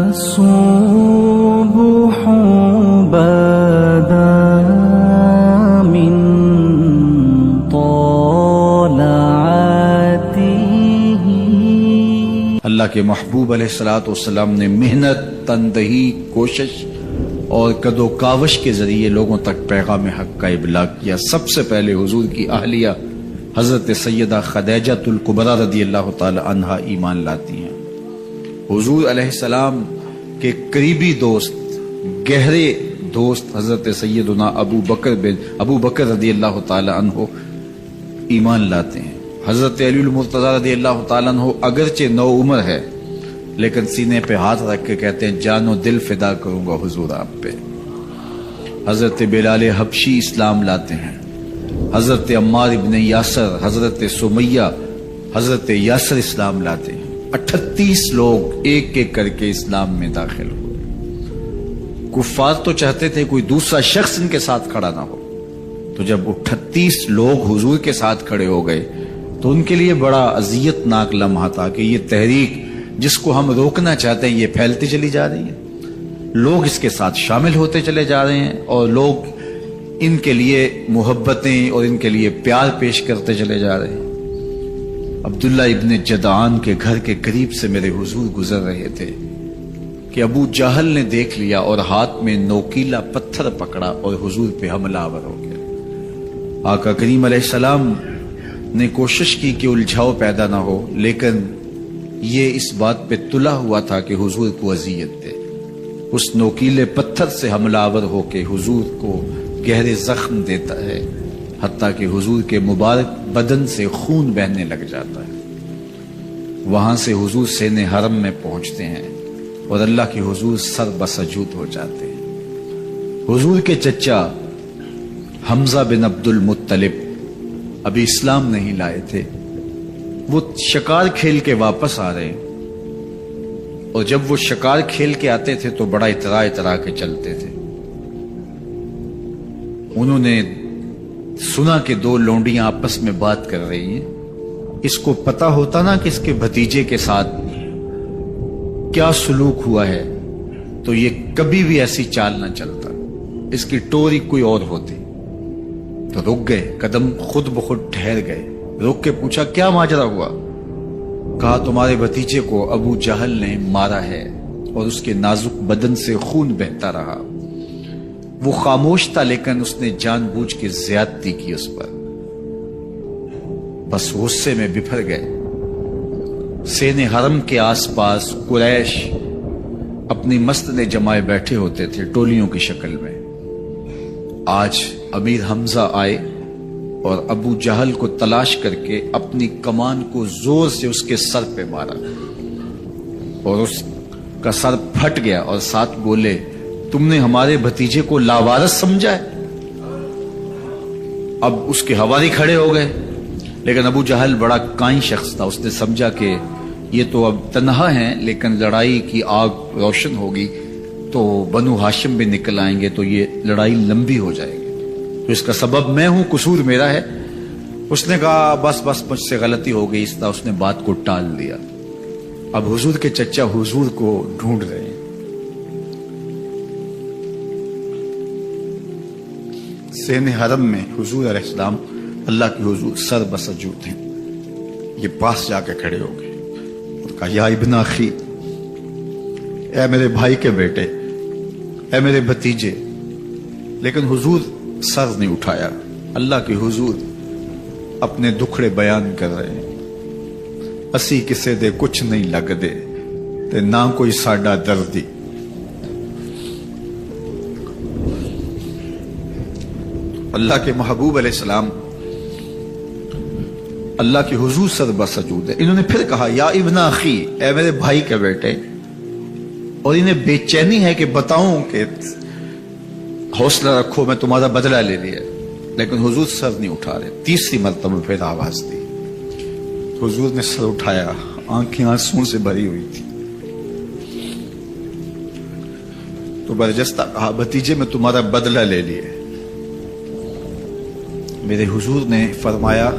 الصبح بدا من طلعته. اللہ کے محبوب علیہ الصلوۃ والسلام نے محنت، تندہی، کوشش اور کد و کاوش کے ذریعے لوگوں تک پیغام حق کا ابلاغ کیا. سب سے پہلے حضور کی اہلیہ حضرت سیدہ خدیجہ الکبریٰ رضی اللہ تعالی عنہا ایمان لاتی ہیں. حضور علیہ السلام کے قریبی دوست، گہرے دوست حضرت سیدنا ابو بکر رضی اللہ تعالی عنہ ایمان لاتے ہیں. حضرت علی المرتضیٰ رضی اللہ تعالیٰ عنہ اگرچہ نو عمر ہے لیکن سینے پہ ہاتھ رکھ کے کہتے ہیں جان و دل فدا کروں گا حضور آپ پہ. حضرت بلال حبشی اسلام لاتے ہیں. حضرت عمار ابن یاسر، حضرت سمیہ، حضرت یاسر اسلام لاتے ہیں. 38 لوگ ایک ایک کر کے اسلام میں داخل ہوئے. کفار تو چاہتے تھے کوئی دوسرا شخص ان کے ساتھ کھڑا نہ ہو، تو جب 38 لوگ حضور کے ساتھ کھڑے ہو گئے تو ان کے لیے بڑا اذیت ناک لمحہ تھا کہ یہ تحریک جس کو ہم روکنا چاہتے ہیں یہ پھیلتی چلی جا رہی ہے. لوگ اس کے ساتھ شامل ہوتے چلے جا رہے ہیں اور لوگ ان کے لیے محبتیں اور ان کے لیے پیار پیش کرتے چلے جا رہے ہیں. عبداللہ ابن جدعان کے گھر کے قریب سے میرے حضور گزر رہے تھے کہ ابو جہل نے دیکھ لیا اور ہاتھ میں نوکیلا پتھر پکڑا اور حضور پہ حملہ آور ہو گیا. آقا کریم علیہ السلام نے کوشش کی کہ الجھاؤ پیدا نہ ہو، لیکن یہ اس بات پہ تلا ہوا تھا کہ حضور کو اذیت دے. اس نوکیلے پتھر سے حملہ آور ہو کے حضور کو گہرے زخم دیتا ہے، حتیٰ کہ حضور کے مبارک بدن سے خون بہنے لگ جاتا ہے. وہاں سے حضور سین حرم میں پہنچتے ہیں اور اللہ کے حضور سر بسجود ہو جاتے ہیں. حضور کے چچا حمزہ بن عبد المطلب ابھی اسلام نہیں لائے تھے. وہ شکار کھیل کے واپس آ رہے ہیں اور جب وہ شکار کھیل کے آتے تھے تو بڑا اترا کے چلتے تھے. انہوں نے سنا کہ 2 لونڈیاں آپس میں بات کر رہی ہیں. اس کو پتا ہوتا نا کہ اس کے بھتیجے کے ساتھ کیا سلوک ہوا ہے تو یہ کبھی بھی ایسی چال نہ چلتا. اس کی ٹوری کوئی اور ہوتی تو رک گئے، قدم خود بخود ٹھہر گئے. رک کے پوچھا کیا ماجرا ہوا؟ کہا تمہارے بھتیجے کو ابو جہل نے مارا ہے اور اس کے نازک بدن سے خون بہتا رہا. وہ خاموش تھا لیکن اس نے جان بوجھ کے زیادتی کی اس پر. بس غصے میں بپھر گئے. سین حرم کے آس پاس قریش اپنی مسجدیں جمائے بیٹھے ہوتے تھے ٹولیوں کی شکل میں. آج امیر حمزہ آئے اور ابو جہل کو تلاش کر کے اپنی کمان کو زور سے اس کے سر پہ مارا اور اس کا سر پھٹ گیا اور ساتھ بولے تم نے ہمارے بھتیجے کو لاوارث سمجھا ہے. اب اس کے حواری کھڑے ہو گئے لیکن ابو جہل بڑا کائن شخص تھا. اس نے سمجھا کہ یہ تو اب تنہا ہیں لیکن لڑائی کی آگ روشن ہوگی تو بنو ہاشم بھی نکل آئیں گے تو یہ لڑائی لمبی ہو جائے گی. تو اس کا سبب میں ہوں، قصور میرا ہے. اس نے کہا بس مجھ سے غلطی ہو گئی. اس طرح اس نے بات کو ٹال دیا. اب حضور کے چچا حضور کو ڈھونڈ رہے ہیں. سین حرم میں حضور علیہ السلام اللہ کے حضور سر بسجود ہیں. یہ پاس جا کے کھڑے ہو گئے اور کہا یا ابن اخی، اے میرے بھائی کے بیٹے، اے میرے بھتیجے. لیکن حضور سر نہیں اٹھایا. اللہ کے حضور اپنے دکھڑے بیان کر رہے ہیں. اسی کسے دے کچھ نہیں لگ دے تے نہ کوئی ساڈا دردی. اللہ کے محبوب علیہ السلام اللہ کے حضور سر بسجود ہے. انہوں نے پھر کہا یا ابن اخی، اے میرے بھائی کے بیٹے. اور انہیں بے چینی ہے کہ بتاؤں کہ حوصلہ رکھو میں تمہارا بدلہ لے لیا، لیکن حضور سر نہیں اٹھا رہے. تیسری مرتبہ پھر آواز دی. حضور نے سر اٹھایا، آنکھیں آنسوں سے بھری ہوئی تھی. تو برجستہ کہا بھتیجے میں تمہارا بدلہ لے لیے. میرے حضور نے فرمایا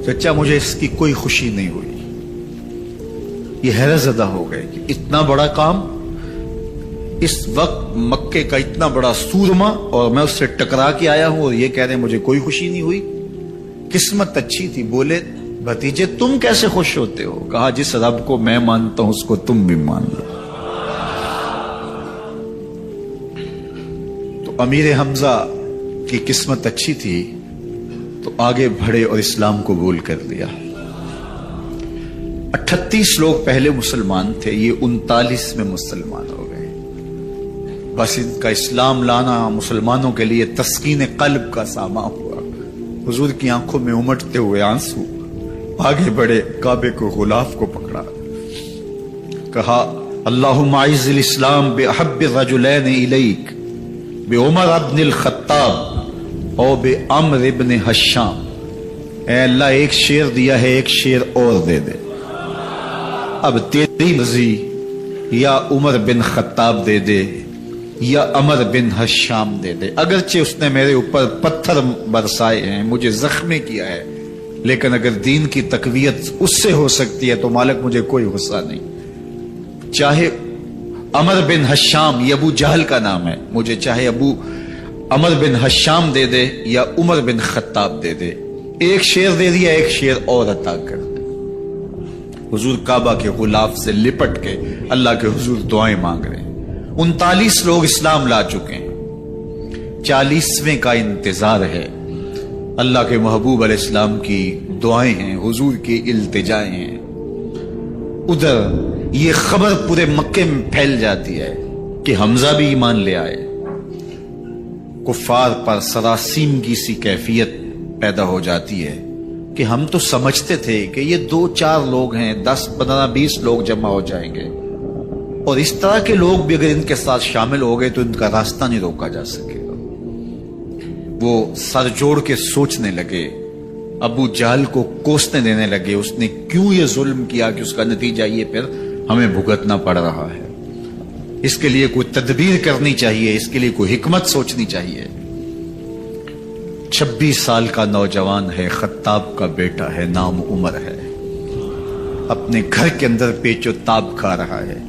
چچا مجھے اس کی کوئی خوشی نہیں ہوئی. یہ حیرت زدہ ہو گئے کہ اتنا بڑا کام اس وقت مکے کا اتنا بڑا سورما اور میں اس سے ٹکرا کے آیا ہوں اور یہ کہہ رہے ہیں مجھے کوئی خوشی نہیں ہوئی. قسمت اچھی تھی. بولے بھتیجے تم کیسے خوش ہوتے ہو؟ کہا جس رب کو میں مانتا ہوں اس کو تم بھی مان لو. تو امیر حمزہ کی قسمت اچھی تھی تو آگے بڑھے اور اسلام قبول کر لیا. 38 لوگ پہلے مسلمان تھے، یہ 39 میں مسلمان ہو گئے. بس ان کا اسلام لانا مسلمانوں کے لیے تسکین قلب کا سامان ہوا. حضور کی آنکھوں میں امٹتے ہوئے آنسو. آگے بڑھے، کعبے کو غلاف کو پکڑا، کہا اللہم اعز الاسلام باحب الرجلین الیک بعمر ابن الخطاب اور بعمر ابن حشام. اے اللہ ایک شیر دیا ہے، ایک شیر اور دے دے. اب تیری مرضی، یا عمر بن خطاب دے دے یا عمر بن حشام دے دے. اگرچہ اس نے میرے اوپر پتھر برسائے ہیں، مجھے زخمی کیا ہے، لیکن اگر دین کی تقویت اس سے ہو سکتی ہے تو مالک مجھے کوئی غصہ نہیں. چاہے عمر بن حشام، یہ ابو جہل کا نام ہے، مجھے چاہے ابو عمر بن حشام دے دے یا عمر بن خطاب دے دے. ایک شیر دے دیا، ایک شیر اور عطا کر دے. حضور کعبہ کے غلاف سے لپٹ کے اللہ کے حضور دعائیں مانگ رہے ہیں. 39 لوگ اسلام لا چکے ہیں، 40ویں کا انتظار ہے. اللہ کے محبوب علیہ السلام کی دعائیں ہیں، حضور کی التجائیں ہیں. ادھر یہ خبر پورے مکے میں پھیل جاتی ہے کہ حمزہ بھی ایمان لے آئے. کفار پر سراسیمگی سی کیفیت پیدا ہو جاتی ہے کہ ہم تو سمجھتے تھے کہ یہ 2-4 لوگ ہیں، 10, 15, 20 لوگ جمع ہو جائیں گے، اور اس طرح کے لوگ بھی اگر ان کے ساتھ شامل ہو گئے تو ان کا راستہ نہیں روکا جا سکے گا. وہ سر جوڑ کے سوچنے لگے، ابو جہل کو کوسنے دینے لگے اس نے کیوں یہ ظلم کیا کہ اس کا نتیجہ یہ پھر ہمیں بھگتنا پڑ رہا ہے. اس کے لیے کوئی تدبیر کرنی چاہیے، اس کے لیے کوئی حکمت سوچنی چاہیے. 26 سال کا نوجوان ہے، خطاب کا بیٹا ہے، نام عمر ہے. اپنے گھر کے اندر پیچ و تاب کھا رہا ہے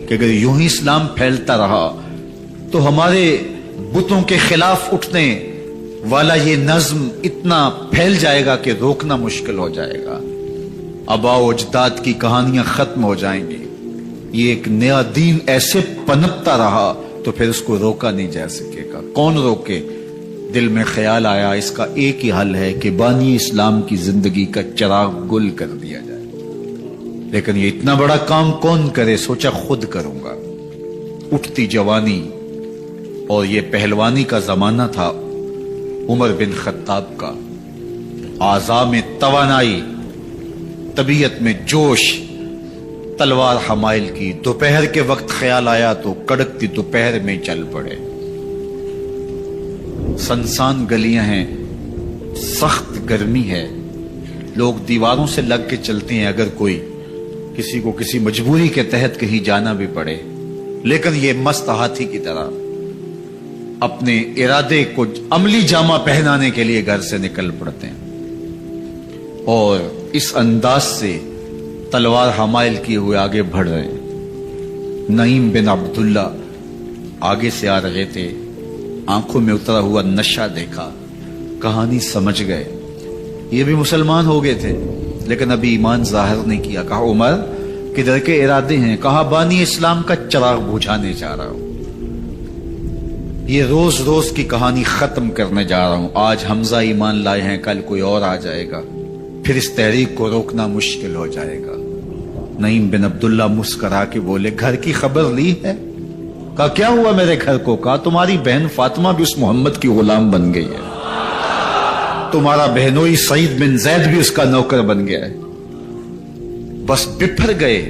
کہ اگر یوں ہی اسلام پھیلتا رہا تو ہمارے بتوں کے خلاف اٹھنے والا یہ نظم اتنا پھیل جائے گا کہ روکنا مشکل ہو جائے گا. آباء و اجداد کی کہانیاں ختم ہو جائیں گی. یہ ایک نیا دین ایسے پنپتا رہا تو پھر اس کو روکا نہیں جا سکے گا. کون روکے؟ دل میں خیال آیا اس کا ایک ہی حل ہے کہ بانی اسلام کی زندگی کا چراغ گل کر دیا جائے. لیکن یہ اتنا بڑا کام کون کرے؟ سوچا خود کروں گا. اٹھتی جوانی اور یہ پہلوانی کا زمانہ تھا عمر بن خطاب کا. اعضاء میں توانائی، طبیعت میں جوش، تلوار حمائل کی. دوپہر کے وقت خیال آیا تو کڑکتی دوپہر میں چل پڑے. سنسان گلیاں ہیں، سخت گرمی ہے، لوگ دیواروں سے لگ کے چلتے ہیں اگر کوئی کسی کو کسی مجبوری کے تحت کہیں جانا بھی پڑے. لیکن یہ مست ہاتھی کی طرح اپنے ارادے کو عملی جامہ پہنانے کے لیے گھر سے نکل پڑتے ہیں اور اس انداز سے تلوار حمائل کیے ہوئے آگے بڑھ رہے ہیں. نعیم بن عبداللہ آگے سے آ رہے تھے. آنکھوں میں اترا ہوا نشہ دیکھا، کہانی سمجھ گئے. یہ بھی مسلمان ہو گئے تھے لیکن ابھی ایمان ظاہر نہیں کیا. کہا عمر کدھر کے ارادے ہیں؟ کہا بانی اسلام کا چراغ بجھانے جا رہا ہوں. یہ روز روز کی کہانی ختم کرنے جا رہا ہوں. آج حمزہ ایمان لائے ہیں، کل کوئی اور آ جائے گا، پھر اس تحریک کو روکنا مشکل ہو جائے گا. نعیم بن عبداللہ مسکرا کے بولے گھر کی خبر لی ہے؟ کہا کیا ہوا میرے گھر کو؟ کہا تمہاری بہن فاطمہ بھی اس محمد کی غلام بن گئی ہے، تمہارا بہنوئی سعید بن زید بھی اس کا نوکر بن گیا ہے. بس بپھر گئے.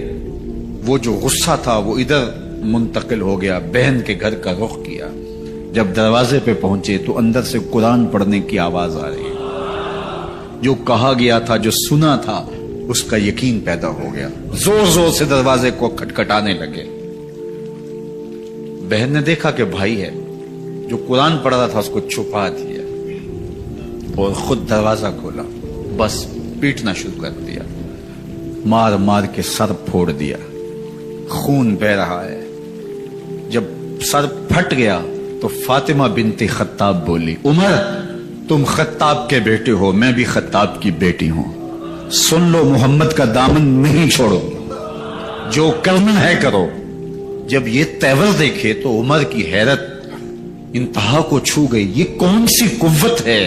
وہ جو غصہ تھا وہ ادھر منتقل ہو گیا، بہن کے گھر کا رخ کیا. جب دروازے پہ پہنچے تو اندر سے قرآن پڑھنے کی آواز آ رہی ہے. جو کہا گیا تھا، جو سنا تھا، اس کا یقین پیدا ہو گیا. زور زور سے دروازے کو کھٹکھٹانے لگے. بہن نے دیکھا کہ بھائی ہے. جو قرآن پڑھ رہا تھا اس کو چھپا دیا اور خود دروازہ کھولا. بس پیٹنا شروع کر دیا، مار مار کے سر پھوڑ دیا. خون بہ رہا ہے. جب سر پھٹ گیا تو فاطمہ بنت خطاب بولی، عمر تم خطاب کے بیٹے ہو، میں بھی خطاب کی بیٹی ہوں، سن لو محمد کا دامن نہیں چھوڑو، جو کرنا ہے کرو۔ جب یہ تیور دیکھے تو عمر کی حیرت انتہا کو چھو گئی، یہ کون سی قوت ہے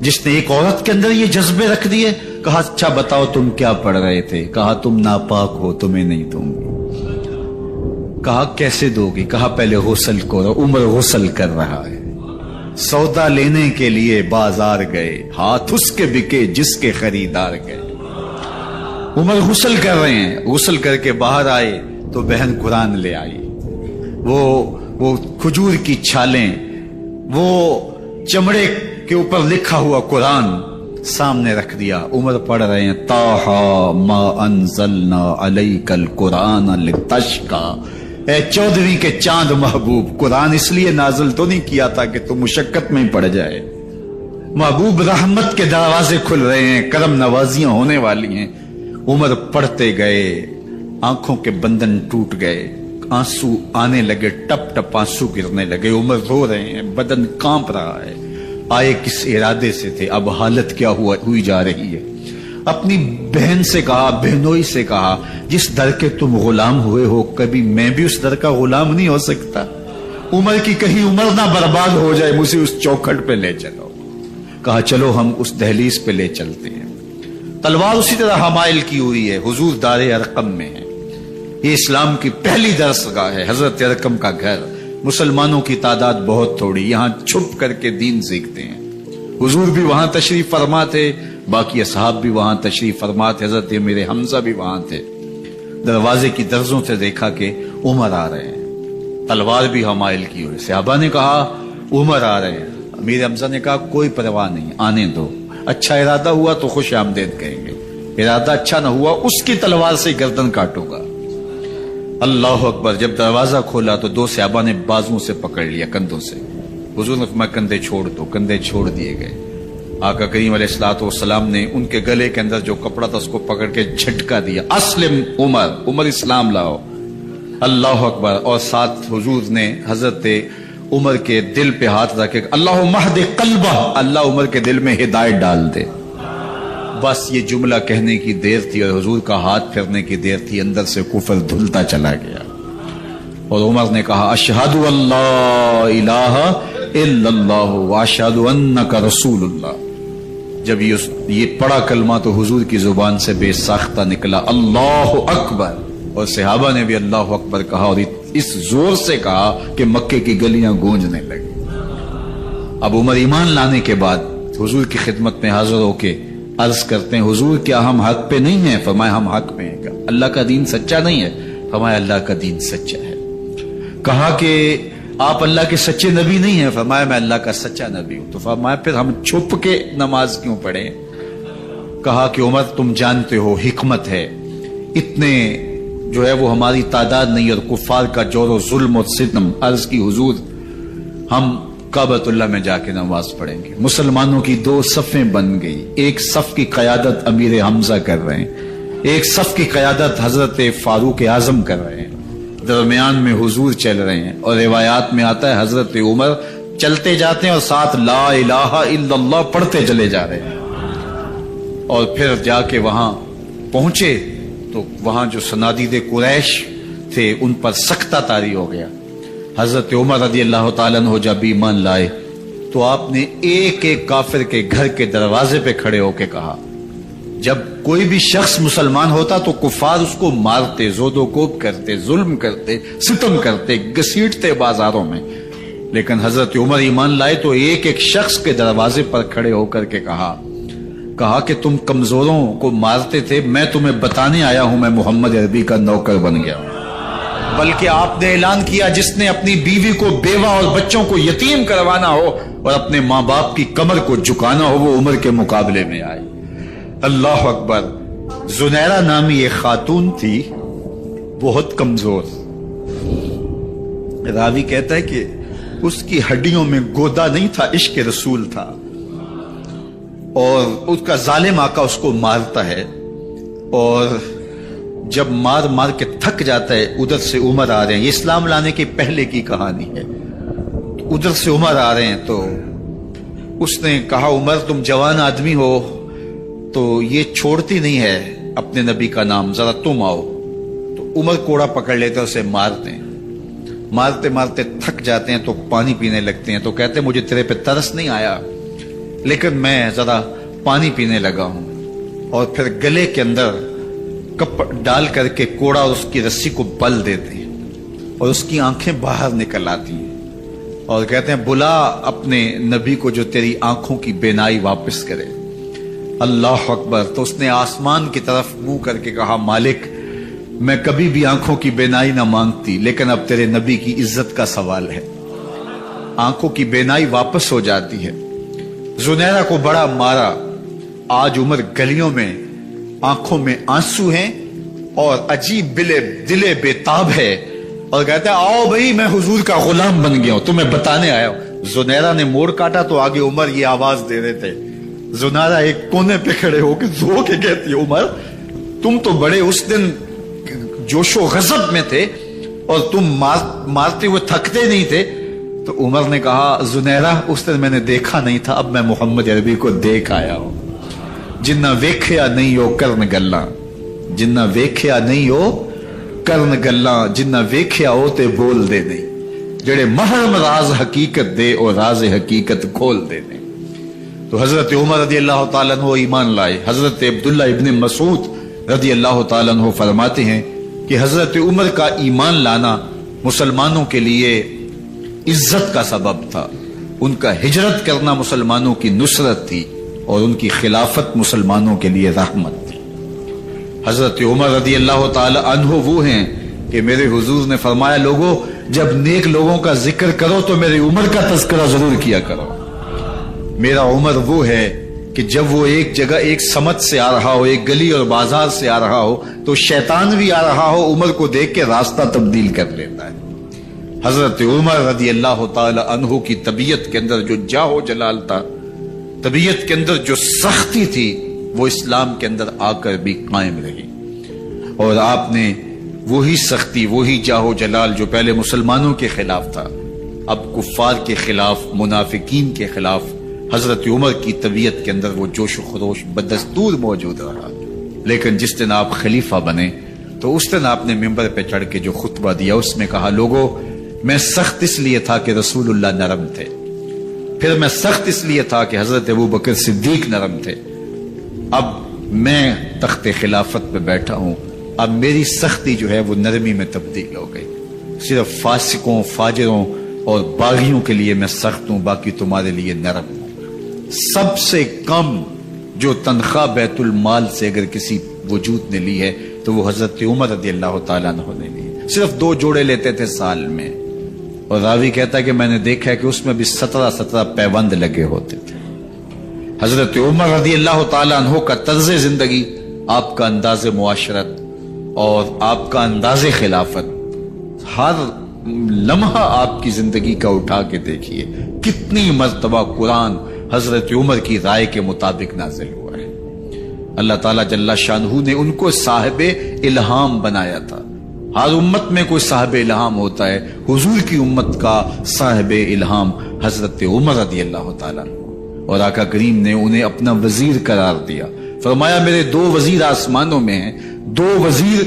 جس نے ایک عورت کے اندر یہ جذبے رکھ دیے؟ کہا اچھا بتاؤ تم کیا پڑھ رہے تھے؟ کہا تم ناپاک ہو، تمہیں نہیں دوں گی۔ کہا کیسے دو گی؟ کہا پہلے غسل کرو۔ عمر غسل کر رہا ہے، سودا لینے کے لیے بازار گئے، ہاتھ اس کے بکے جس کے خریدار گئے۔ عمر غسل کر رہے ہیں، غسل کر کے باہر آئے تو بہن قرآن لے آئی، وہ کھجور کی چھالیں، وہ چمڑے کے اوپر لکھا ہوا قرآن سامنے رکھ دیا۔ عمر پڑھ رہے ہیں طٰہٰ ما انزلنا علیک القرآن لتشقیٰ، اے 14ویں کے چاند محبوب، قرآن اس لیے نازل تو نہیں کیا تھا کہ تم مشقت میں ہی پڑ جائے۔ محبوب رحمت کے دروازے کھل رہے ہیں، کرم نوازیاں ہونے والی ہیں۔ عمر پڑھتے گئے، آنکھوں کے بندن ٹوٹ گئے، آنسو آنے لگے، ٹپ ٹپ آنسو گرنے لگے۔ عمر رو رہے ہیں، بدن کانپ رہا ہے۔ آئے کس ارادے سے تھے، اب حالت کیا ہوئی جا رہی ہے۔ اپنی بہن سے کہا، بہنوئی سے کہا، جس در کے تم غلام ہوئے ہو کبھی میں بھی اس در کا غلام نہیں ہو سکتا؟ عمر کی کہیں عمر نہ برباد ہو جائے، مجھے اس چوکھٹ پہ لے چلو۔ کہا چلو ہم اس دہلیز پہ لے چلتے ہیں۔ تلوار اسی طرح حمائل کی ہوئی ہے، حضور دار ارقم میں ہے۔ یہ اسلام کی پہلی درسگاہ ہے، حضرت ارقم کا گھر۔ مسلمانوں کی تعداد بہت تھوڑی، یہاں چھپ کر کے دین سیکھتے ہیں۔ حضور بھی وہاں تشریف فرما تھے، باقی اصحاب بھی وہاں تشریف فرما تھے، حضرت میرے حمزہ بھی وہاں تھے۔ دروازے کی درزوں سے دیکھا کہ عمر آ رہے ہیں، تلوار بھی حمائل کی ہوئی۔ صحابہ نے کہا عمر آ رہے ہیں، امیر حمزہ نے کہا کوئی پرواہ نہیں، آنے دو، اچھا ارادہ ہوا تو خوش آمدید کہیں گے، ارادہ اچھا نہ ہوا اس کی تلوار سے گردن کاٹوں گا۔ اللہ اکبر۔ جب دروازہ کھولا تو دو صحابہ نے بازوں سے پکڑ لیا، کندھوں سے۔ حضور نے فرمایا کندھے چھوڑ دو، کندھے چھوڑ دیے گئے۔ آقا کریم علیہ الصلوۃ والسلام نے ان کے گلے کے اندر جو کپڑا تھا اس کو پکڑ کے جھٹکا دیا، اسلم عمر، عمر اسلام لاؤ۔ اللہ اکبر۔ اور ساتھ حضور نے حضرت عمر کے دل پہ ہاتھ رکھے، اللہم اہد قلبہ، اللہ عمر کے دل میں ہدایت ڈال دے۔ بس یہ جملہ کہنے کی دیر تھی اور حضور کا ہاتھ پھرنے کی دیر تھی، اندر سے کفر دھلتا چلا گیا۔ اور عمر نے کہا اشہد ان لا الہ الا اللہ واشہد انک رسول اللہ۔ جب یہ پڑا کلمہ تو حضور کی زبان سے بے ساختہ نکلا اللہ اکبر، اور صحابہ نے بھی اللہ اکبر کہا، اور اس زور سے کہا کہ مکے کی گلیاں گونجنے لگی۔ اب عمر ایمان لانے کے بعد حضور کی خدمت میں حاضر ہو کے عرض کرتے ہیں حضور کیا ہم حق پہ نہیں ہیں؟ فرمایا ہم حق پہ ہیں۔ اللہ کا دین سچا نہیں ہے؟ فرمایا اللہ کا دین سچا ہے۔ کہا کہ آپ اللہ کے سچے نبی نہیں ہیں؟ فرمایا میں اللہ کا سچا نبی ہوں۔ تو فرمایا پھر ہم چھپ کے نماز کیوں پڑھیں؟ کہا کہ عمر تم جانتے ہو حکمت ہے، اتنے جو ہے وہ ہماری تعداد نہیں، اور کفار کا جور و ظلم و ستم۔ عرض کی حضور ہم کعبۃ اللہ میں جا کے نماز پڑھیں گے۔ مسلمانوں کی دو صفیں بن گئی، ایک صف کی قیادت امیر حمزہ کر رہے ہیں، ایک صف کی قیادت حضرت فاروق اعظم کر رہے ہیں، درمیان میں حضور چل رہے ہیں، اور روایات میں آتا ہے حضرت عمر چلتے جاتے ہیں اور ساتھ لا الہ الا اللہ پڑھتے چلے جا رہے ہیں۔ اور پھر جا کے وہاں پہنچے تو وہاں جو صنادید قریش تھے ان پر سختہ طاری ہو گیا۔ حضرت عمر رضی اللہ تعالیٰ عنہ جب ایمان لائے تو آپ نے ایک ایک کافر کے گھر کے دروازے پہ کھڑے ہو کے کہا، جب کوئی بھی شخص مسلمان ہوتا تو کفار اس کو مارتے، زود و کوب کرتے، ظلم کرتے، ستم کرتے، گھسیٹتے بازاروں میں، لیکن حضرت عمر ایمان لائے تو ایک ایک شخص کے دروازے پر کھڑے ہو کر کے کہا کہ تم کمزوروں کو مارتے تھے، میں تمہیں بتانے آیا ہوں میں محمد عربی کا نوکر بن گیا ہوں۔ بلکہ آپ نے اعلان کیا جس نے اپنی بیوی کو، بیوہ اور بچوں کو یتیم کروانا ہو اور اپنے ماں باپ کی کمر کو جھکانا ہو وہ عمر کے مقابلے میں آئے۔ اللہ اکبر۔ زنیرہ نامی ایک خاتون تھی، بہت کمزور، راوی کہتا ہے کہ اس کی ہڈیوں میں گودا نہیں تھا، عشق رسول تھا، اور اس کا ظالم آقا اس کو مارتا ہے، اور جب مار مار کے تھک جاتا ہے، ادھر سے عمر آ رہے ہیں، یہ اسلام لانے کے پہلے کی کہانی ہے، ادھر سے عمر آ رہے ہیں، تو اس نے کہا عمر تم جوان آدمی ہو تو یہ چھوڑتی نہیں ہے اپنے نبی کا نام، ذرا تم آؤ۔ تو عمر کوڑا پکڑ لیتے اسے مارتے ہیں، مارتے مارتے تھک جاتے ہیں تو پانی پینے لگتے ہیں، تو کہتے ہیں مجھے تیرے پہ ترس نہیں آیا لیکن میں ذرا پانی پینے لگا ہوں، اور پھر گلے کے اندر کپ ڈال کر کے کوڑا اس کی رسی کو بل دیتے ہیں اور اس کی آنکھیں باہر نکل آتی ہیں اور کہتے ہیں بلا اپنے نبی کو جو تیری آنکھوں کی بینائی واپس کرے۔ اللہ اکبر۔ تو اس نے آسمان کی طرف منہ کر کے کہا مالک میں کبھی بھی آنکھوں کی بینائی نہ مانگتی، لیکن اب تیرے نبی کی عزت کا سوال ہے۔ آنکھوں کی بینائی واپس ہو جاتی ہے۔ زنیرہ کو بڑا مارا، آج عمر گلیوں میں آنکھوں میں آنسو ہیں اور عجیب دلے بےتاب ہے، اور کہتا ہے آؤ بھئی میں حضور کا غلام بن گیا ہوں، تمہیں بتانے آیا ہوں۔ زنیرہ نے موڑ کاٹا تو آگے عمر یہ آواز دے رہے تھے۔ زنیرہ ایک کونے پہ کھڑے ہو کے رو کے کہتی ہے عمر تم تو بڑے اس دن جوش و غضب میں تھے اور تم مارتے ہوئے تھکتے نہیں تھے۔ تو عمر نے کہا زنیرہ اس دن میں نے دیکھا نہیں تھا، اب میں محمد عربی کو دیکھ آیا ہوں۔ جنہ ویکھیا نہیں ہو کرن گلاں، جنہ ویکھیا نہیں ہو کرن گلاں، جنہ ویکھیا ہو تے بول دے نہیں، جڑے محرم راز حقیقت دے اور راز حقیقت کھول دے نہیں۔ تو حضرت عمر رضی اللہ تعالیٰ عنہ ایمان لائے۔ حضرت عبداللہ ابن مسعود رضی اللہ تعالیٰ عنہ فرماتے ہیں کہ حضرت عمر کا ایمان لانا مسلمانوں کے لیے عزت کا سبب تھا، ان کا ہجرت کرنا مسلمانوں کی نصرت تھی، اور ان کی خلافت مسلمانوں کے لیے رحمت تھی۔ حضرت عمر رضی اللہ تعالی عنہ وہ ہیں کہ میرے حضور نے فرمایا لوگوں جب نیک لوگوں کا ذکر کرو تو میرے عمر کا تذکرہ ضرور کیا کرو۔ میرا عمر وہ ہے کہ جب وہ ایک جگہ ایک سمت سے آ رہا ہو، ایک گلی اور بازار سے آ رہا ہو تو شیطان بھی آ رہا ہو، عمر کو دیکھ کے راستہ تبدیل کر لیتا ہے۔ حضرت عمر رضی اللہ تعالی عنہ کی طبیعت کے اندر جو جاہ و جلال تھا، طبیعت کے اندر جو سختی تھی، وہ اسلام کے اندر آ کر بھی قائم رہی، اور آپ نے وہی سختی، وہی جاہ و جلال جو پہلے مسلمانوں کے خلاف تھا، اب کفار کے خلاف، منافقین کے خلاف حضرت عمر کی طبیعت کے اندر وہ جوش و خروش بدستور موجود رہا۔ لیکن جس دن آپ خلیفہ بنے تو اس دن آپ نے ممبر پہ چڑھ کے جو خطبہ دیا اس میں کہا لوگوں میں سخت اس لیے تھا کہ رسول اللہ نرم تھے، پھر میں سخت اس لیے تھا کہ حضرت ابوبکر صدیق نرم تھے، اب میں تخت خلافت پہ بیٹھا ہوں، اب میری سختی جو ہے وہ نرمی میں تبدیل ہو گئی، صرف فاسقوں، فاجروں اور باغیوں کے لیے میں سخت ہوں، باقی تمہارے لیے نرم ہوں۔ سب سے کم جو تنخواہ بیت المال سے اگر کسی وجود نے لی ہے تو وہ حضرت عمر رضی اللہ تعالیٰ عنہ نے لی، صرف 2 جوڑے لیتے تھے سال میں، اور راوی کہتا ہے کہ میں نے دیکھا ہے کہ اس میں بھی 17 پیوند لگے ہوتے تھے۔ حضرت عمر رضی اللہ تعالیٰ عنہ کا طرز زندگی، آپ کا انداز معاشرت اور آپ کا انداز خلافت، ہر لمحہ آپ کی زندگی کا اٹھا کے دیکھیے کتنی مرتبہ قرآن حضرت عمر کی رائے کے مطابق نازل ہوا ہے۔ اللہ تعالیٰ جل شانہ نے ان کو صاحب الہام بنایا تھا۔ ہر امت میں کوئی صاحب الہام ہوتا ہے، حضور کی امت کا صاحب الہام حضرت عمر رضی اللہ تعالیٰ عنہ، اور آقا کریم نے انہیں اپنا وزیر قرار دیا، فرمایا میرے 2 وزیر آسمانوں میں ہیں، 2 وزیر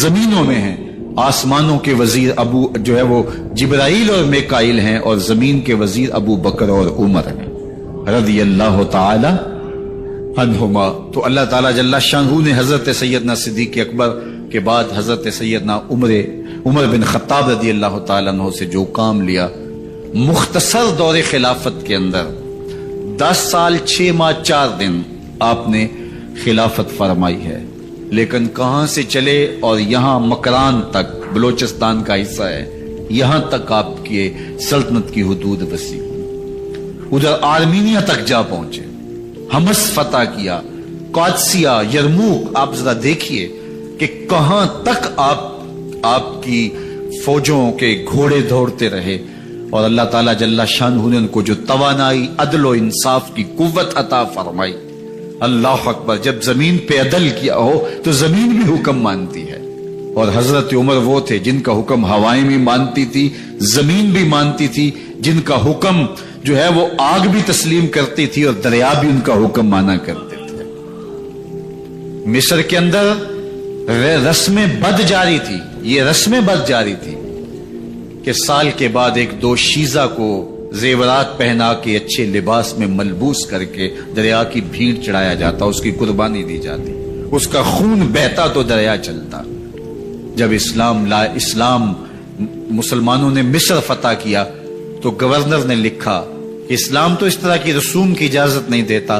زمینوں میں ہیں، آسمانوں کے وزیر ابو جو ہے وہ جبرائیل اور میکائیل ہیں، اور زمین کے وزیر ابو بکر اور عمر ہیں رضی اللہ تعالی عنہما۔ تو اللہ تعالیٰ جل شانہ نے حضرت سیدنا صدیق اکبر کے بعد حضرت سیدنا عمر بن خطاب رضی اللہ تعالیٰ عنہ سے جو کام لیا، مختصر دور خلافت کے اندر 10 سال 6 ماہ 4 دن آپ نے خلافت فرمائی ہے، لیکن کہاں سے چلے اور یہاں مکران تک، بلوچستان کا حصہ ہے، یہاں تک آپ کی سلطنت کی حدود وسیع، ادھر آرمینیا تک جا پہنچے، حمص فتح کیا، قادسیہ، یرموک، آپ ذرا دیکھیے کہ کہاں تک آپ کی فوجوں کے گھوڑے دوڑتے رہے، اور اللہ تعالیٰ جل شانہ نے ان کو جو توانائی، عدل و انصاف کی قوت عطا فرمائی۔ اللہ اکبر، جب زمین پہ عدل کیا ہو تو زمین بھی حکم مانتی ہے۔ اور حضرت عمر وہ تھے جن کا حکم ہوائیں بھی مانتی تھی، زمین بھی مانتی تھی، جن کا حکم جو ہے وہ آگ بھی تسلیم کرتی تھی اور دریا بھی ان کا حکم مانا کرتے تھے۔ مصر کے اندر رسم بد جاری تھی، یہ رسم بد جاری تھی کہ سال کے بعد ایک دو شیزہ کو زیورات پہنا کے اچھے لباس میں ملبوس کر کے دریا کی بھیڑ چڑھایا جاتا، اس کی قربانی دی جاتی، اس کا خون بہتا تو دریا چلتا۔ جب اسلام مسلمانوں نے مصر فتح کیا تو گورنر نے لکھا کہ اسلام تو اس طرح کی رسوم کی اجازت نہیں دیتا،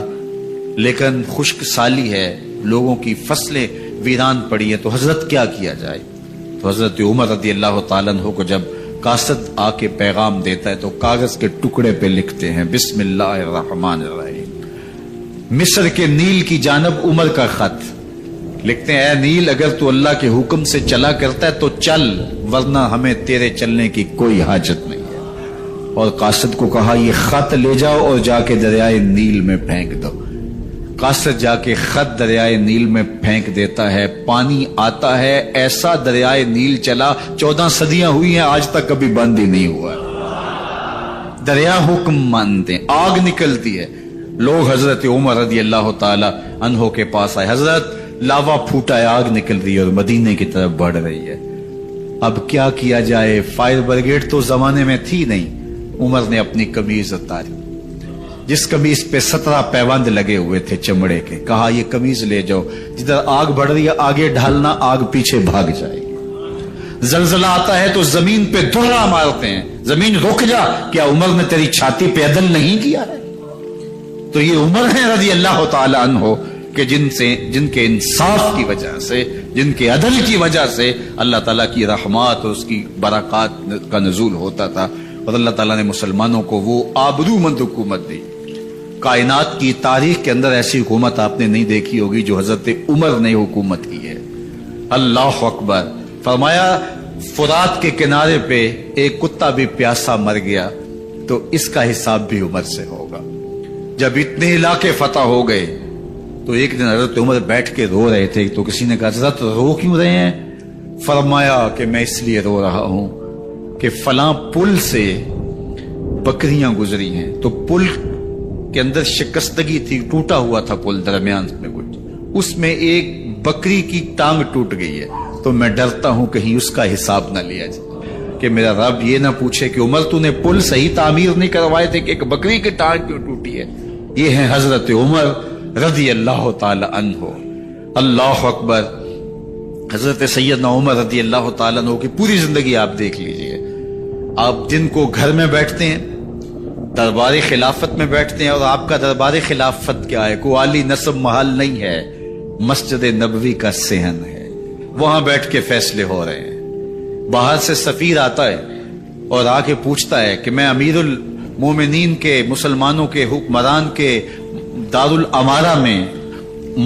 لیکن خشک سالی ہے، لوگوں کی فصلیں ویران پڑی ہے، تو حضرت کیا کیا جائے؟ تو حضرت عمر رضی اللہ تعالیٰ عنہ کو جب قاصد آ کے پیغام دیتا ہے تو کاغذ کے ٹکڑے پہ لکھتے ہیں بسم اللہ الرحمن الرحیم، مصر کے نیل کی جانب عمر کا خط لکھتے ہیں، اے نیل اگر تو اللہ کے حکم سے چلا کرتا ہے تو چل، ورنہ ہمیں تیرے چلنے کی کوئی حاجت نہیں ہے۔ اور قاصد کو کہا یہ خط لے جاؤ اور جا کے دریائے نیل میں پھینک دو۔ قاصد جا کے خط دریائے نیل میں پھینک دیتا ہے، پانی آتا ہے، ایسا دریائے نیل چلا 14 صدیاں ہوئی ہیں آج تک کبھی بند ہی نہیں ہوا۔ دریا حکم مانتے ہیں، آگ نکلتی ہے، لوگ حضرت عمر رضی اللہ تعالی عنہ کے پاس آئے، حضرت لاوا پھوٹا ہے، آگ نکل رہی ہے اور مدینے کی طرف بڑھ رہی ہے، اب کیا کیا جائے؟ فائر بریگیڈ تو زمانے میں تھی نہیں۔ عمر نے اپنی قمیض اتاری، جس قمیض پہ 17 پیوند لگے ہوئے تھے چمڑے کے، کہا یہ قمیض لے جاؤ، جدھر آگ بڑھ رہی ہے آگے ڈھالنا، آگ پیچھے بھاگ جائے گی۔ زلزلہ آتا ہے تو زمین پہ دھرا مارتے ہیں، زمین رک جا، کیا عمر نے تیری چھاتی پہ عدل نہیں کیا ہے؟ تو یہ عمر ہے رضی اللہ تعالی عنہ کہ جن کے انصاف کی وجہ سے، جن کے عدل کی وجہ سے اللہ تعالیٰ کی رحمات اور اس کی برکات کا نزول ہوتا تھا، اور اللہ تعالیٰ نے مسلمانوں کو وہ آبرومند حکومت دی۔ کائنات کی تاریخ کے اندر ایسی حکومت آپ نے نہیں دیکھی ہوگی جو حضرت عمر نے حکومت کی ہے۔ اللہ اکبر! فرمایا فرات کے کنارے پہ ایک کتا بھی پیاسا مر گیا تو اس کا حساب بھی عمر سے ہوگا۔ جب اتنے علاقے فتح ہو گئے تو ایک دن حضرت عمر بیٹھ کے رو رہے تھے، تو کسی نے کہا حضرت رو کیوں رہے ہیں؟ فرمایا کہ میں اس لیے رو رہا ہوں کہ فلاں پل سے بکریاں گزری ہیں، تو پل کے اندر شکستگی تھی، ٹوٹا ہوا تھا پل درمیان میں کچھ، اس میں ایک بکری کی ٹانگ ٹوٹ گئی ہے، تو میں ڈرتا ہوں کہیں اس کا حساب نہ لیا جائے، کہ میرا رب یہ نہ پوچھے کہ عمر تو نے پل صحیح تعمیر نہیں کروائے تھے کہ ایک بکری کی ٹانگ کیوں ٹوٹی ہے۔ یہ ہے حضرت عمر رضی اللہ تعالی عنہ۔ اللہ اکبر! حضرت سیدنا عمر رضی اللہ تعالیٰ عنہ کی پوری زندگی آپ دیکھ لیجئے، آپ جن کو گھر میں بیٹھتے ہیں، دربار خلافت میں بیٹھتے ہیں، اور آپ کا دربار خلافت کیا ہے؟ کوئی عالی نصب محل نہیں ہے، مسجد نبوی کا صحن ہے، وہاں بیٹھ کے فیصلے ہو رہے ہیں۔ باہر سے سفیر آتا ہے اور آ کے پوچھتا ہے کہ میں امیر المومنین کے، مسلمانوں کے حکمران کے دارالامارہ میں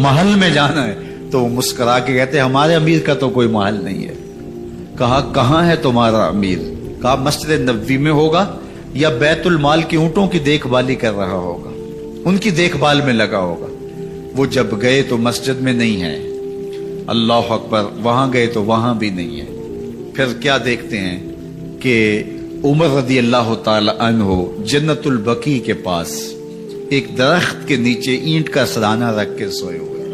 محل میں جانا ہے، تو وہ مسکرا کے کہتے ہیں ہمارے امیر کا تو کوئی محل نہیں ہے۔ کہا کہاں ہے تمہارا امیر؟ کہا مسجد نبوی میں ہوگا یا بیت المال کی اونٹوں کی دیکھ بھالی کر رہا ہوگا، ان کی دیکھ بھال میں لگا ہوگا۔ وہ جب گئے تو مسجد میں نہیں ہے، اللہ اکبر! وہاں گئے تو وہاں بھی نہیں ہے۔ پھر کیا دیکھتے ہیں کہ عمر رضی اللہ تعالی عنہ جنت البقیع کے پاس ایک درخت کے نیچے اینٹ کا سرانہ رکھ کے سوئے ہوئے،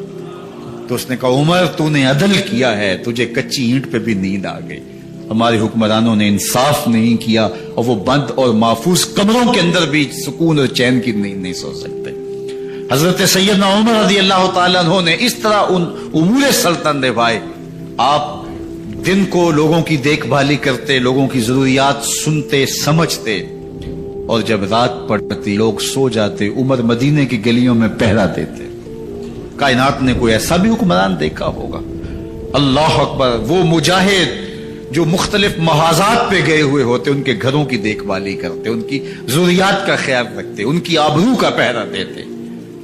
تو اس نے کہا عمر تو نے عدل کیا ہے، تجھے کچی اینٹ پہ بھی نیند آ گئی، ہمارے حکمرانوں نے انصاف نہیں کیا، اور وہ بند اور محفوظ کمروں کے اندر بھی سکون اور چین کی نیند نہیں سو سکتے۔ حضرت سیدنا عمر رضی اللہ تعالیٰ عنہ نے اس طرح ان امور سلطنت نبھائے۔ آپ دن کو لوگوں کی دیکھ بھالی کرتے، لوگوں کی ضروریات سنتے سمجھتے، اور جب رات پڑتی لوگ سو جاتے، عمر مدینے کی گلیوں میں پہرا دیتے۔ کائنات نے کوئی ایسا بھی حکمران دیکھا ہوگا؟ اللہ اکبر! وہ مجاہد جو مختلف محاذات پہ گئے ہوئے ہوتے، ان کے گھروں کی دیکھ بھالی کرتے، ان کی ضروریات کا خیال رکھتے، ان کی آبرو کا پہرا دیتے۔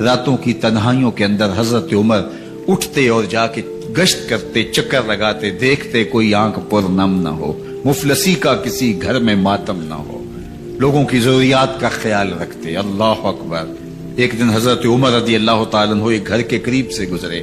راتوں کی تنہائیوں کے اندر حضرت عمر اٹھتے اور جا کے گشت کرتے، چکر لگاتے، دیکھتے کوئی آنکھ پر نم نہ ہو، مفلسی کا کسی گھر میں ماتم نہ ہو، لوگوں کی ضروریات کا خیال رکھتے۔ اللہ اکبر! ایک دن حضرت عمر رضی اللہ تعالیٰ عنہ ایک گھر کے قریب سے گزرے،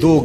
2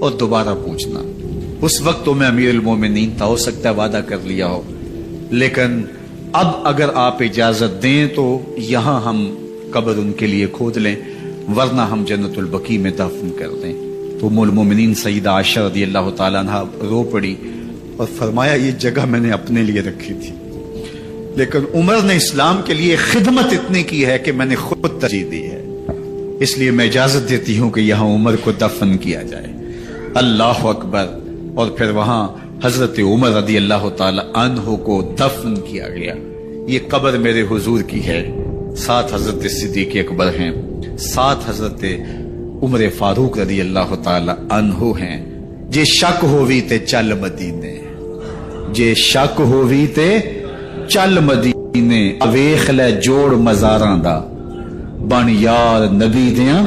اور دوبارہ پوچھنا. اس وقت تو میں امیر المومنین تھا، ہو سکتا ہے وعدہ کر لیا ہو، لیکن اب اگر آپ اجازت دیں تو یہاں ہم قبر ان کے لیے کھود لیں، ورنہ ہم جنت البقیع میں دفن کر دیں. تو ام المومنین سیدہ عائشہ رضی اللہ تعالیٰ عنہ رو پڑی اور فرمایا یہ جگہ میں نے اپنے لیے رکھی تھی، لیکن عمر نے اسلام کے لیے خدمت اتنی کی ہے کہ میں نے خود ترجیح دی ہے، اس لیے میں اجازت دیتی ہوں کہ یہاں عمر کو دفن کیا جائے. اللہ اکبر. اور پھر وہاں حضرت عمر رضی اللہ تعالی عنہ کو دفن کیا گیا. یہ قبر میرے حضور کی ہے، ساتھ حضرت صدیق اکبر ہیں، ساتھ حضرت عمر فاروق رضی اللہ تعالی عنہ ہیں. جے شک ہووی تے چل مدینے، جے شک ہووی تے چل مدینے، ویکھ لے جوڑ مزاراں دا، بن یار نبی دیاں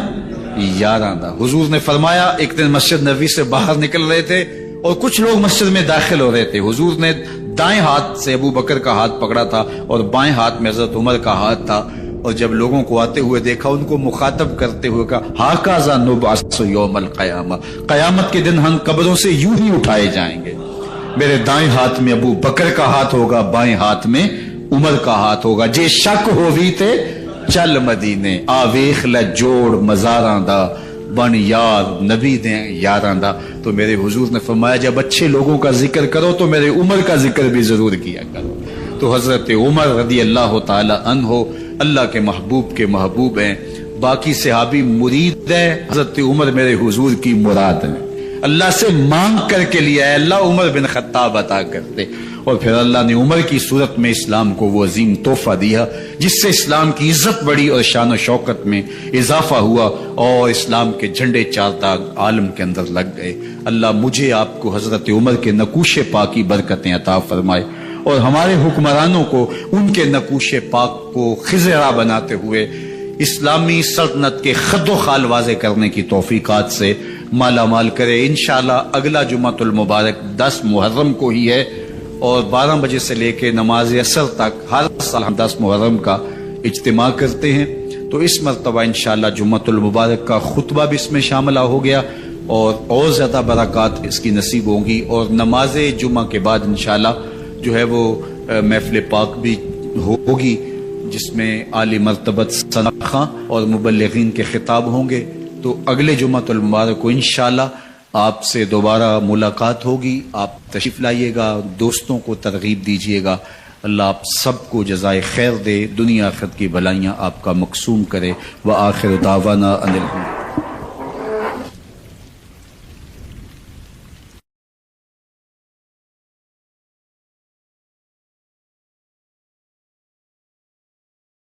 یاراں دا. حضور نے فرمایا ایک دن مسجد نبوی سے باہر نکل رہے تھے اور کچھ لوگ مسجد میں داخل ہو رہے تھے. حضور نے دائیں ہاتھ سے ابو بکر کا ہاتھ پکڑا تھا اور بائیں ہاتھ میں حضرت عمر کا ہاتھ تھا، اور جب لوگوں کو آتے ہوئے دیکھا ان کو مخاطب کرتے ہوئے کہا ہاکذا نبعث یوم القیامہ، قیامت کے دن ہم قبروں سے یوں ہی اٹھائے جائیں گے. میرے دائیں ہاتھ میں ابو بکر کا ہاتھ ہوگا، بائیں ہاتھ میں عمر کا ہاتھ ہوگا. جے شک ہووی تے چل مدینے، آ ویکھ لے جوڑ مزاراں دا، بن یار نبی دیں یاراں دا. تو میرے حضور نے فرمایا جب اچھے لوگوں کا ذکر کرو تو میرے عمر کا ذکر بھی ضرور کیا کرو. تو حضرت عمر رضی اللہ تعالی عنہ اللہ کے محبوب کے محبوب ہیں. باقی صحابی مرید ہیں، حضرت عمر میرے حضور کی مراد ہیں. اللہ سے مانگ کر کے لیا ہے، اللہ عمر بن خطاب عطا کرتے، اور پھر اللہ نے عمر کی صورت میں اسلام کو وہ عظیم تحفہ دیا جس سے اسلام کی عزت بڑھی اور شان و شوکت میں اضافہ ہوا، اور اسلام کے جھنڈے چار داغ عالم کے اندر لگ گئے. اللہ مجھے آپ کو حضرت عمر کے نقوش پاک کی برکتیں عطا فرمائے، اور ہمارے حکمرانوں کو ان کے نقوش پاک کو خضرا بناتے ہوئے اسلامی سلطنت کے خد و خال واضح کرنے کی توفیقات سے مالا مال کرے. انشاءاللہ اگلا جمعۃ المبارک 10 محرم کو ہی ہے، اور 12 بجے سے لے کے نماز عصر تک ہر سال ہم 10 محرم کا اجتماع کرتے ہیں. تو اس مرتبہ انشاءاللہ جمعۃ المبارک کا خطبہ بھی اس میں شامل ہو گیا، اور زیادہ برکات اس کی نصیب ہوں گی. اور نماز جمعہ کے بعد انشاءاللہ جو ہے وہ محفل پاک بھی ہوگی جس میں عالی مرتبت ثناء اور مبلغین کے خطاب ہوں گے. تو اگلے جمعۃ المبارک کو انشاءاللہ آپ سے دوبارہ ملاقات ہوگی. آپ تشریف لائیے گا، دوستوں کو ترغیب دیجیے گا. اللہ آپ سب کو جزائے خیر دے، دنیا آخرت کی بھلائیاں آپ کا مقسوم کرے. وآخر دعوانا ان الحمد